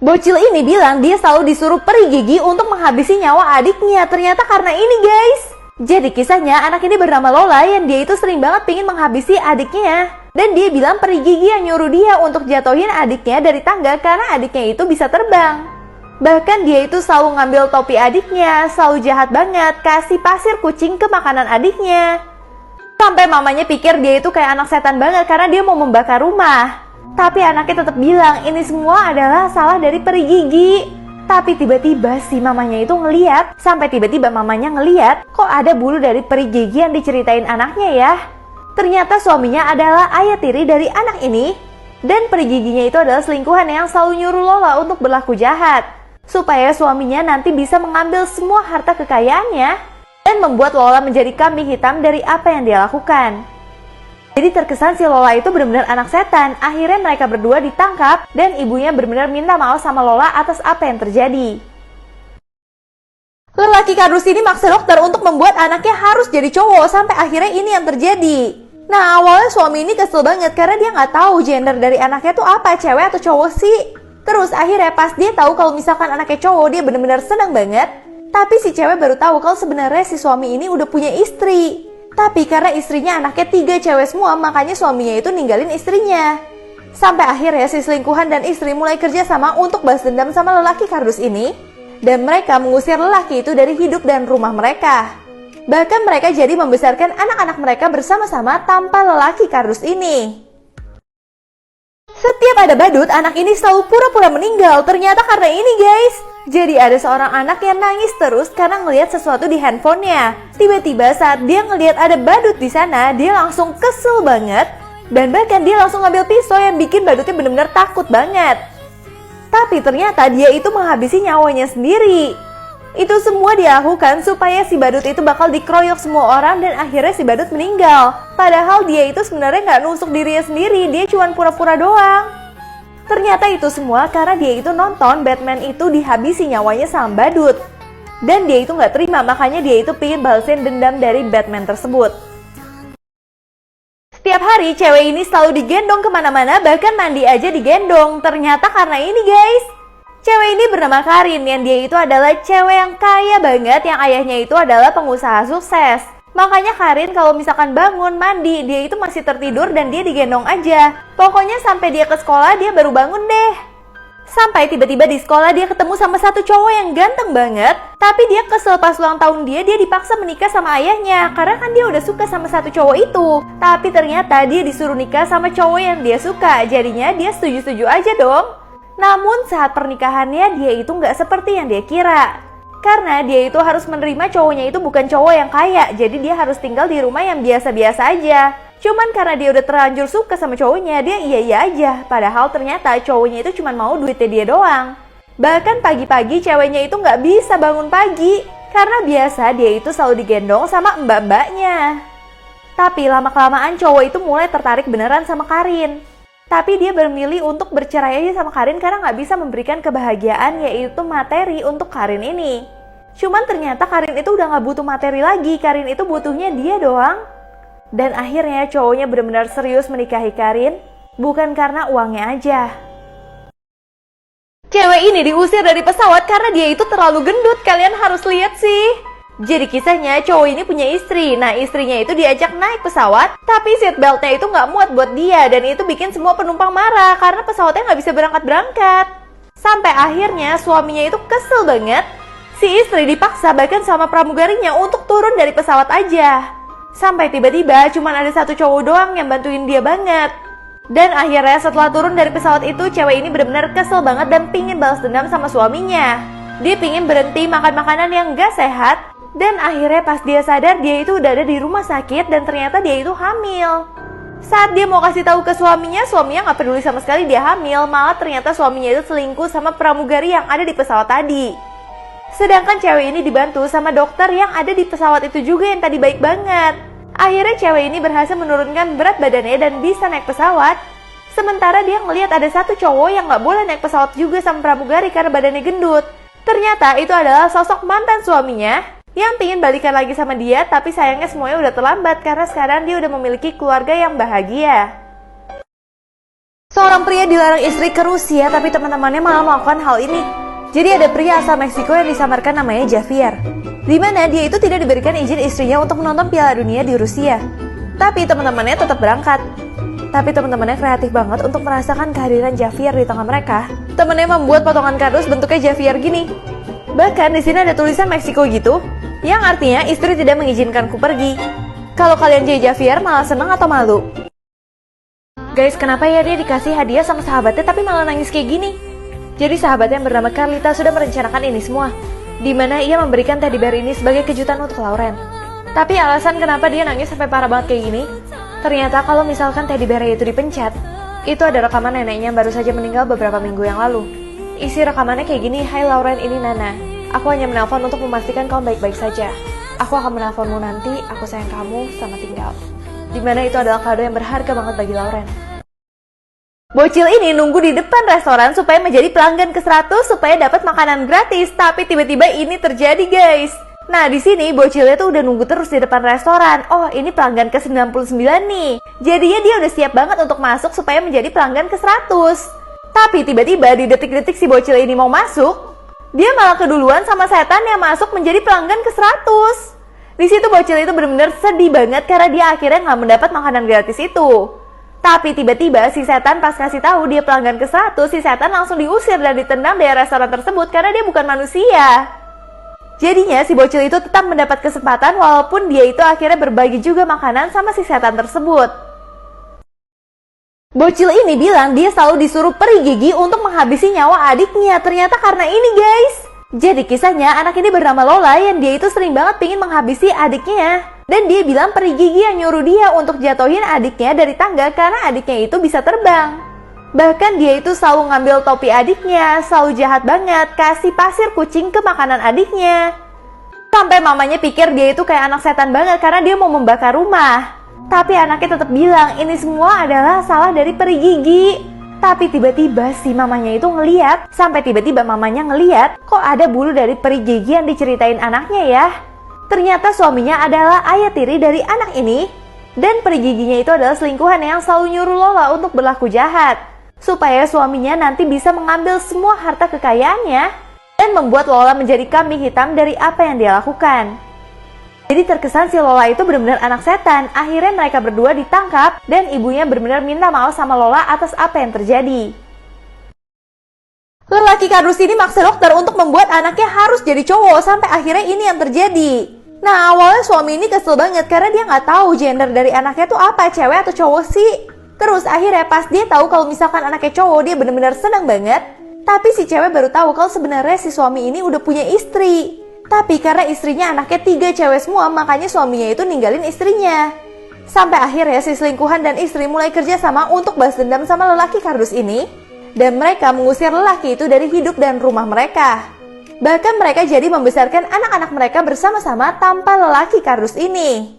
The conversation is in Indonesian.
Bocil ini bilang dia selalu disuruh peri gigi untuk menghabisi nyawa adiknya. Ternyata karena ini guys. Jadi kisahnya anak ini bernama Lola yang dia itu sering banget pingin menghabisi adiknya. Dan dia bilang peri gigi yang nyuruh dia untuk jatuhin adiknya dari tangga karena adiknya itu bisa terbang. Bahkan dia itu selalu ngambil topi adiknya, selalu jahat banget, kasih pasir kucing ke makanan adiknya. Sampai mamanya pikir dia itu kayak anak setan banget karena dia mau membakar rumah. Tapi anaknya tetap bilang ini semua adalah salah dari peri gigi. Tapi tiba-tiba si mamanya itu ngeliat, sampai tiba-tiba mamanya ngeliat kok ada bulu dari peri gigi yang diceritain anaknya ya. Ternyata suaminya adalah ayah tiri dari anak ini. Dan peri giginya itu adalah selingkuhan yang selalu nyuruh Lola untuk berlaku jahat. Supaya suaminya nanti bisa mengambil semua harta kekayaannya. Dan membuat Lola menjadi kambing hitam dari apa yang dia lakukan. Jadi terkesan si Lola itu benar-benar anak setan. Akhirnya mereka berdua ditangkap dan ibunya benar-benar minta maaf sama Lola atas apa yang terjadi. Lelaki kardus ini maksa dokter untuk membuat anaknya harus jadi cowok sampai akhirnya ini yang terjadi. Nah awalnya suami ini kesel banget karena dia nggak tahu gender dari anaknya tuh apa, cewek atau cowok sih. Terus akhirnya pas dia tahu kalau misalkan anaknya cowok dia benar-benar senang banget. Tapi si cewek baru tahu kalau sebenarnya si suami ini udah punya istri. Tapi karena istrinya anaknya 3 cewek semua, makanya suaminya itu ninggalin istrinya. Sampai akhirnya si selingkuhan dan istri mulai kerja sama untuk balas dendam sama lelaki kardus ini. Dan mereka mengusir lelaki itu dari hidup dan rumah mereka. Bahkan mereka jadi membesarkan anak-anak mereka bersama-sama tanpa lelaki kardus ini. Setiap ada badut, anak ini selalu pura-pura meninggal. Ternyata karena ini guys. Jadi ada seorang anak yang nangis terus karena ngelihat sesuatu di handphonenya. Tiba-tiba saat dia ngelihat ada badut di sana, dia langsung kesel banget. Dan bahkan dia langsung ngambil pisau yang bikin badutnya benar-benar takut banget. Tapi ternyata dia itu menghabisi nyawanya sendiri. Itu semua dia lakukan supaya si badut itu bakal dikeroyok semua orang dan akhirnya si badut meninggal. Padahal dia itu sebenarnya nggak nusuk dirinya sendiri, dia cuma pura-pura doang. Ternyata itu semua karena dia itu nonton Batman itu dihabisi nyawanya sama badut. Dan dia itu nggak terima, makanya dia itu pingin balesin dendam dari Batman tersebut. Setiap hari cewek ini selalu digendong kemana-mana, bahkan mandi aja digendong. Ternyata karena ini guys. Cewek ini bernama Karin yang dia itu adalah cewek yang kaya banget, yang ayahnya itu adalah pengusaha sukses. Makanya Karin kalau misalkan bangun, mandi, dia itu masih tertidur dan dia digendong aja. Pokoknya sampai dia ke sekolah dia baru bangun deh. Sampai tiba-tiba di sekolah dia ketemu sama satu cowok yang ganteng banget. Tapi dia kesel pas ulang tahun dia dipaksa menikah sama ayahnya. Karena kan dia udah suka sama satu cowok itu. Tapi ternyata dia disuruh nikah sama cowok yang dia suka. Jadinya dia setuju-setuju aja dong. Namun saat pernikahannya dia itu nggak seperti yang dia kira. Karena dia itu harus menerima cowoknya itu bukan cowok yang kaya. Jadi dia harus tinggal di rumah yang biasa-biasa aja. Cuman karena dia udah terlanjur suka sama cowoknya, dia iya-iya aja. Padahal ternyata cowoknya itu cuma mau duitnya dia doang. Bahkan pagi-pagi ceweknya itu nggak bisa bangun pagi. Karena biasa dia itu selalu digendong sama mbak-mbaknya. Tapi lama-kelamaan cowok itu mulai tertarik beneran sama Karin. Tapi dia memilih untuk bercerai aja sama Karin karena nggak bisa memberikan kebahagiaan, yaitu materi untuk Karin ini. Cuman ternyata Karin itu udah nggak butuh materi lagi, Karin itu butuhnya dia doang. Dan akhirnya cowoknya benar-benar serius menikahi Karin, bukan karena uangnya aja. Cewek ini diusir dari pesawat karena dia itu terlalu gendut, kalian harus lihat sih. Jadi kisahnya cowok ini punya istri. Nah istrinya itu diajak naik pesawat, tapi seatbeltnya itu nggak muat buat dia. Dan itu bikin semua penumpang marah karena pesawatnya nggak bisa berangkat-berangkat. Sampai akhirnya suaminya itu kesel banget. Si istri dipaksa bahkan sama pramugarinya untuk turun dari pesawat aja. Sampai tiba-tiba cuman ada satu cowok doang yang bantuin dia banget. Dan akhirnya setelah turun dari pesawat itu, cewek ini benar-benar kesel banget dan pingin balas dendam sama suaminya. Dia pingin berhenti makan makanan yang gak sehat. Dan akhirnya pas dia sadar dia itu udah ada di rumah sakit dan ternyata dia itu hamil. Saat dia mau kasih tahu ke suaminya gak peduli sama sekali dia hamil. Malah ternyata suaminya itu selingkuh sama pramugari yang ada di pesawat tadi. Sedangkan cewek ini dibantu sama dokter yang ada di pesawat itu juga yang tadi baik banget. Akhirnya cewek ini berhasil menurunkan berat badannya dan bisa naik pesawat. Sementara dia ngelihat ada satu cowok yang gak boleh naik pesawat juga sama pramugari karena badannya gendut. Ternyata itu adalah sosok mantan suaminya yang pingin balikan lagi sama dia, tapi sayangnya semuanya udah terlambat karena sekarang dia udah memiliki keluarga yang bahagia. So Seorang pria dilarang istri ke Rusia, tapi teman-temannya malah melakukan hal ini. Jadi ada pria asal Meksiko yang disamarkan namanya Javier, di mana dia itu tidak diberikan izin istrinya untuk menonton Piala Dunia di Rusia. Tapi teman-temannya tetap berangkat. Tapi teman-temannya kreatif banget untuk merasakan kehadiran Javier di tengah mereka. Temannya membuat potongan kardus bentuknya Javier gini. Bahkan di sini ada tulisan Meksiko gitu, yang artinya istri tidak mengizinkanku pergi. Kalau kalian jadi Javier malah seneng atau malu? Guys, kenapa ya dia dikasih hadiah sama sahabatnya tapi malah nangis kayak gini? Jadi sahabat yang bernama Carlita sudah merencanakan ini semua, di mana ia memberikan teddy bear ini sebagai kejutan untuk Lauren. Tapi alasan kenapa dia nangis sampai parah banget kayak gini, ternyata kalau misalkan teddy bear itu dipencet, itu ada rekaman neneknya yang baru saja meninggal beberapa minggu yang lalu. Isi rekamannya kayak gini, "Hai Lauren, ini Nana. Aku hanya menelpon untuk memastikan kamu baik-baik saja. Aku akan menelponmu nanti, aku sayang kamu, selamat tinggal." Dimana itu adalah kado yang berharga banget bagi Lauren. Bocil ini nunggu di depan restoran supaya menjadi pelanggan ke-100 supaya dapat makanan gratis, tapi tiba-tiba ini terjadi, guys. Nah, di sini bocilnya tuh udah nunggu terus di depan restoran. Oh, ini pelanggan ke-99 nih. Jadinya dia udah siap banget untuk masuk supaya menjadi pelanggan ke-100. Tapi tiba-tiba di detik-detik si bocil ini mau masuk, dia malah keduluan sama setan yang masuk menjadi pelanggan ke-100. Di situ bocil itu benar-benar sedih banget karena dia akhirnya nggak mendapat makanan gratis itu. Tapi tiba-tiba si setan pas ngasih tahu dia pelanggan ke-100, si setan langsung diusir dan ditendang dari restoran tersebut karena dia bukan manusia. Jadinya si bocil itu tetap mendapat kesempatan walaupun dia itu akhirnya berbagi juga makanan sama si setan tersebut. Bocil ini bilang dia selalu disuruh peri gigi untuk menghabisi nyawa adiknya. Ternyata karena ini, guys. Jadi kisahnya anak ini bernama Lola yang dia itu sering banget pengen menghabisi adiknya. Dan dia bilang peri gigi yang nyuruh dia untuk jatuhin adiknya dari tangga karena adiknya itu bisa terbang. Bahkan dia itu selalu ngambil topi adiknya, selalu jahat banget, kasih pasir kucing ke makanan adiknya. Sampai mamanya pikir dia itu kayak anak setan banget karena dia mau membakar rumah. Tapi anaknya tetap bilang ini semua adalah salah dari peri gigi. Tapi tiba-tiba si mamanya itu ngeliat, sampai tiba-tiba mamanya ngeliat kok ada bulu dari peri gigi yang diceritain anaknya ya. Ternyata suaminya adalah ayah tiri dari anak ini. Dan peri giginya itu adalah selingkuhan yang selalu nyuruh Lola untuk berlaku jahat, supaya suaminya nanti bisa mengambil semua harta kekayaannya dan membuat Lola menjadi kambing hitam dari apa yang dia lakukan. Jadi terkesan si Lola itu benar-benar anak setan. Akhirnya mereka berdua ditangkap dan ibunya benar-benar minta maaf sama Lola atas apa yang terjadi. Lelaki kardus ini maksa dokter untuk membuat anaknya harus jadi cowok sampai akhirnya ini yang terjadi. Nah, awalnya suami ini kesel banget karena dia nggak tahu gender dari anaknya tuh apa, cewek atau cowok sih. Terus akhirnya pas dia tahu kalau misalkan anaknya cowok, dia benar-benar senang banget. Tapi si cewek baru tahu kalau sebenarnya si suami ini udah punya istri. Tapi karena istrinya anaknya 3 cewek semua, makanya suaminya itu ninggalin istrinya. Sampai akhirnya si selingkuhan dan istri mulai kerja sama untuk balas dendam sama lelaki kardus ini. Dan mereka mengusir lelaki itu dari hidup dan rumah mereka. Bahkan mereka jadi membesarkan anak-anak mereka bersama-sama tanpa lelaki kardus ini.